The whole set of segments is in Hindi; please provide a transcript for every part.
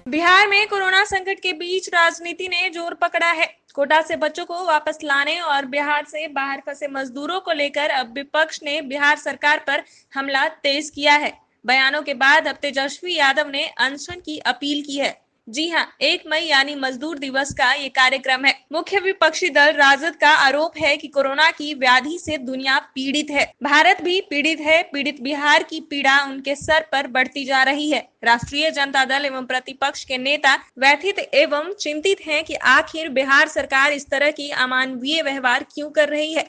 बिहार में कोरोना संकट के बीच राजनीति ने जोर पकड़ा है। कोटा से बच्चों को वापस लाने और बिहार से बाहर फंसे मजदूरों को लेकर अब विपक्ष ने बिहार सरकार पर हमला तेज किया है। बयानों के बाद अब तेजस्वी यादव ने अनशन की अपील की है। जी हां, 1 मई यानी मजदूर दिवस का ये कार्यक्रम है। मुख्य विपक्षी दल राजद का आरोप है कि कोरोना की व्याधि से दुनिया पीड़ित है, भारत भी पीड़ित है। पीड़ित बिहार की पीड़ा उनके सर पर बढ़ती जा रही है। राष्ट्रीय जनता दल एवं प्रतिपक्ष के नेता व्यथित एवं चिंतित हैं कि आखिर बिहार सरकार इस तरह की अमानवीय व्यवहार क्यों कर रही है।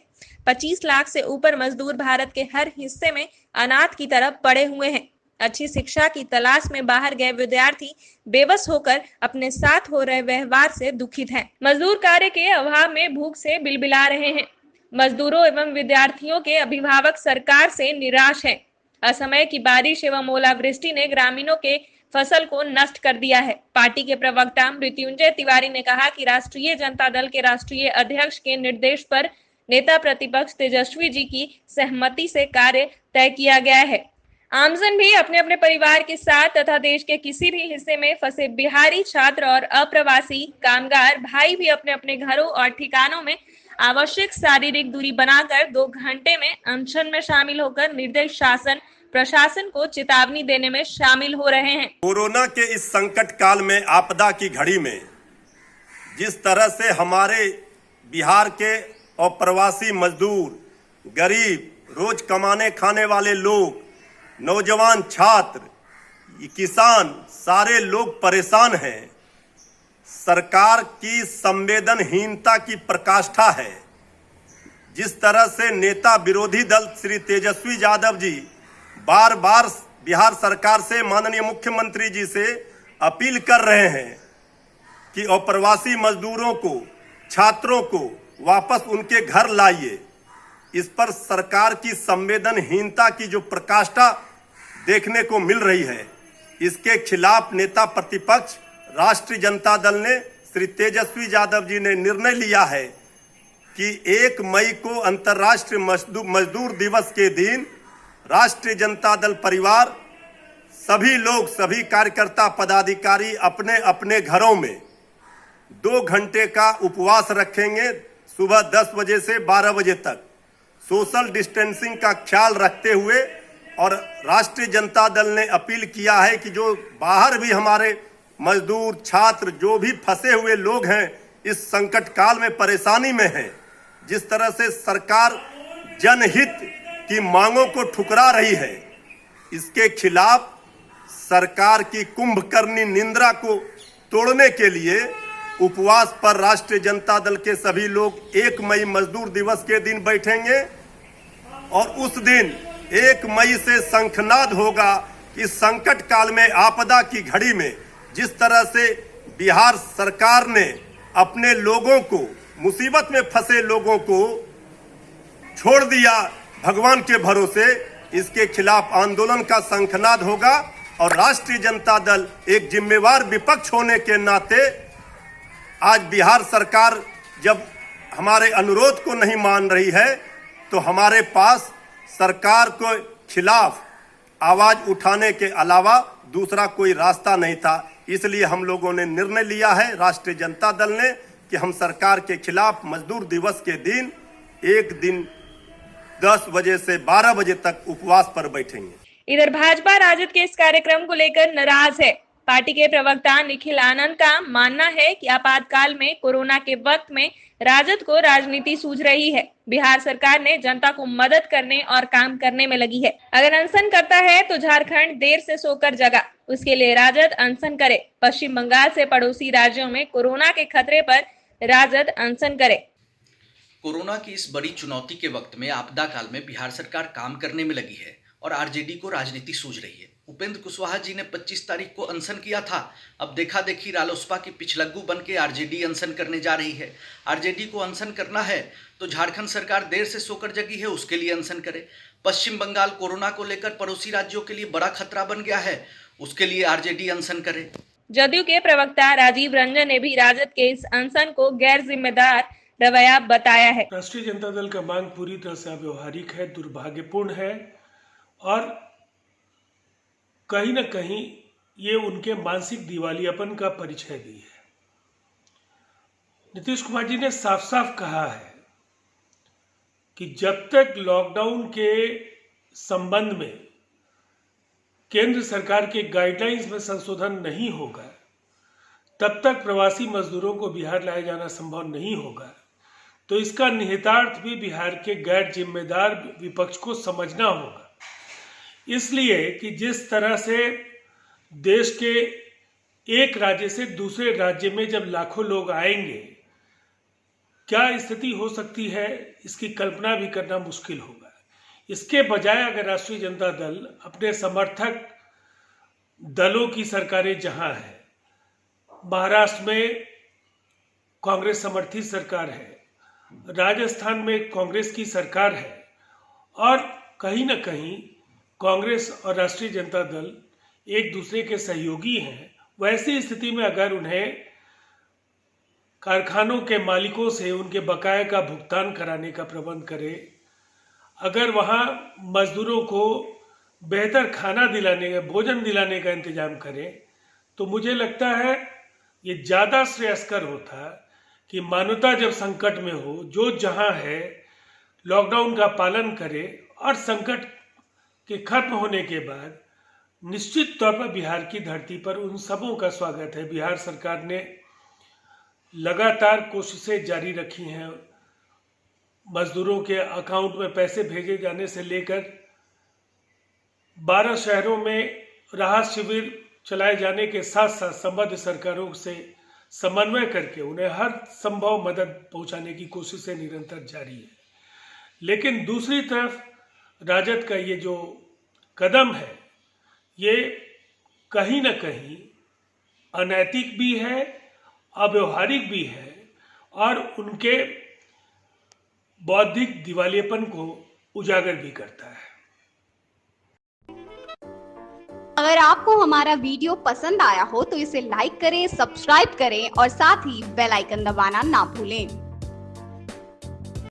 25 लाख से ऊपर मजदूर भारत के हर हिस्से में अनाथ की तरफ पड़े हुए हैं। अच्छी शिक्षा की तलाश में बाहर गए विद्यार्थी बेबस होकर अपने साथ हो रहे व्यवहार से दुखित हैं। मजदूर कार्य के अभाव में भूख से बिलबिला रहे हैं। मजदूरों एवं विद्यार्थियों के अभिभावक सरकार से निराश हैं। असमय की बारिश एवं ओलावृष्टि ने ग्रामीणों के फसल को नष्ट कर दिया है। पार्टी के प्रवक्ता मृत्युंजय तिवारी ने कहा कि राष्ट्रीय जनता दल के राष्ट्रीय अध्यक्ष के निर्देश पर नेता प्रतिपक्ष तेजस्वी जी की सहमति से कार्य तय किया गया है। आमजन भी अपने अपने परिवार के साथ तथा देश के किसी भी हिस्से में फंसे बिहारी छात्र और अप्रवासी कामगार भाई भी अपने अपने घरों और ठिकानों में आवश्यक शारीरिक दूरी बनाकर 2 घंटे में अनशन में शामिल होकर निर्देश शासन प्रशासन को चेतावनी देने में शामिल हो रहे हैं। कोरोना के इस संकट काल में, आपदा की घड़ी में जिस तरह से हमारे बिहार के अप्रवासी मजदूर, गरीब, रोज कमाने खाने वाले लोग, नौजवान छात्र, किसान, सारे लोग परेशान हैं। सरकार की संवेदनहीनता की प्रकाष्ठा है। जिस तरह से नेता विरोधी दल श्री तेजस्वी यादव जी बार बार बिहार सरकार से, माननीय मुख्यमंत्री जी से अपील कर रहे हैं कि अप्रवासी मजदूरों को, छात्रों को वापस उनके घर लाइए, इस पर सरकार की संवेदनहीनता की जो प्रकाष्ठा देखने को मिल रही है, इसके खिलाफ नेता प्रतिपक्ष राष्ट्रीय जनता दल ने, श्री तेजस्वी यादव जी ने निर्णय लिया है कि 1 मई को अंतर्राष्ट्रीय मजदूर दिवस के दिन राष्ट्रीय जनता दल परिवार, सभी लोग, सभी कार्यकर्ता, पदाधिकारी अपने अपने घरों में 2 घंटे का उपवास रखेंगे। सुबह 10 बजे से 12 बजे तक सोशल डिस्टेंसिंग का ख्याल रखते हुए, और राष्ट्रीय जनता दल ने अपील किया है कि जो बाहर भी हमारे मजदूर, छात्र, जो भी फंसे हुए लोग हैं, इस संकट काल में परेशानी में हैं, जिस तरह से सरकार जनहित की मांगों को ठुकरा रही है, इसके खिलाफ सरकार की कुंभकर्णी निंदा को तोड़ने के लिए उपवास पर राष्ट्रीय जनता दल के सभी लोग 1 मई मजदूर दिवस के दिन बैठेंगे। और उस दिन 1 मई से शंखनाद होगा कि संकट काल में, आपदा की घड़ी में जिस तरह से बिहार सरकार ने अपने लोगों को, मुसीबत में फंसे लोगों को छोड़ दिया भगवान के भरोसे, इसके खिलाफ आंदोलन का शंखनाद होगा। और राष्ट्रीय जनता दल एक जिम्मेवार विपक्ष होने के नाते आज बिहार सरकार जब हमारे अनुरोध को नहीं मान रही है, तो हमारे पास सरकार के खिलाफ आवाज उठाने के अलावा दूसरा कोई रास्ता नहीं था। इसलिए हम लोगों ने निर्णय लिया है, राष्ट्रीय जनता दल ने, कि हम सरकार के खिलाफ मजदूर दिवस के दिन 1 दिन 10 बजे से 12 बजे तक उपवास पर बैठेंगे। इधर भाजपा राजद के इस कार्यक्रम को लेकर नाराज है। पार्टी के प्रवक्ता निखिल आनंद का मानना है कि आपातकाल में, कोरोना के वक्त में राजद को राजनीति सूझ रही है। बिहार सरकार ने जनता को मदद करने और काम करने में लगी है। अगर अनशन करता है तो झारखंड देर से सोकर जगा, उसके लिए राजद अनशन करे। पश्चिम बंगाल से पड़ोसी राज्यों में कोरोना के खतरे पर राजद अनशन करे। कोरोना की इस बड़ी चुनौती के वक्त में, आपदा काल में बिहार सरकार काम करने में लगी है और आरजेडी को राजनीति सूझ रही है। उपेंद्र कुशवाहा जी ने 25 तारीख को अनशन किया था। अब देखा देखी रालोसपा की पिछलग्गू बन के आरजेडी अनशन करने जा रही है। आरजेडी को अनशन करना है तो झारखंड सरकार देर से सोकर जगी है, उसके लिए अनशन करे। पश्चिम बंगाल कोरोना को लेकर पड़ोसी राज्यों के लिए बड़ा खतरा बन गया है, उसके लिए आरजेडी अनशन करे। जदयू के प्रवक्ता राजीव रंजन ने भी राजद के इस अनशन को गैर जिम्मेदार रवैया बताया है। राष्ट्रीय जनता दल का मांग पूरी तरह से अव्यवहारिक है, दुर्भाग्यपूर्ण है और कहीं न कहीं ये उनके मानसिक दिवालियापन का परिचय दी है। नीतीश कुमार जी ने साफ साफ कहा है कि जब तक लॉकडाउन के संबंध में केंद्र सरकार के गाइडलाइंस में संशोधन नहीं होगा, तब तक प्रवासी मजदूरों को बिहार लाया जाना संभव नहीं होगा। तो इसका निहितार्थ भी बिहार के गैर जिम्मेदार विपक्ष को समझना होगा। इसलिए कि जिस तरह से देश के एक राज्य से दूसरे राज्य में जब लाखों लोग आएंगे, क्या स्थिति हो सकती है, इसकी कल्पना भी करना मुश्किल होगा। इसके बजाय अगर राष्ट्रीय जनता दल अपने समर्थक दलों की सरकारें जहां है, महाराष्ट्र में कांग्रेस समर्थित सरकार है, राजस्थान में कांग्रेस की सरकार है और कहीं ना कहीं कांग्रेस और राष्ट्रीय जनता दल एक दूसरे के सहयोगी हैं, वैसी स्थिति में अगर उन्हें कारखानों के मालिकों से उनके बकाये का भुगतान कराने का प्रबंध करे, अगर वहाँ मजदूरों को बेहतर खाना दिलाने का, भोजन दिलाने का इंतजाम करें, तो मुझे लगता है ये ज़्यादा श्रेयस्कर होता कि मानवता जब संकट में हो, जो जहाँ है लॉकडाउन का पालन करे और संकट के खत्म होने के बाद निश्चित तौर पर बिहार की धरती पर उन सबों का स्वागत है। बिहार सरकार ने लगातार कोशिशें जारी रखी हैं। मजदूरों के अकाउंट में पैसे भेजे जाने से लेकर 12 शहरों में राहत शिविर चलाए जाने के साथ साथ संबद्ध सरकारों से समन्वय करके उन्हें हर संभव मदद पहुंचाने की कोशिशें निरंतर जारी है। लेकिन दूसरी तरफ राजद का ये जो कदम है, ये कहीं ना कहीं अनैतिक भी है, अव्यवहारिक भी है और उनके बौद्धिक दिवालियेपन को उजागर भी करता है। अगर आपको हमारा वीडियो पसंद आया हो तो इसे लाइक करें, सब्सक्राइब करें और साथ ही बेल आइकन दबाना ना भूलें।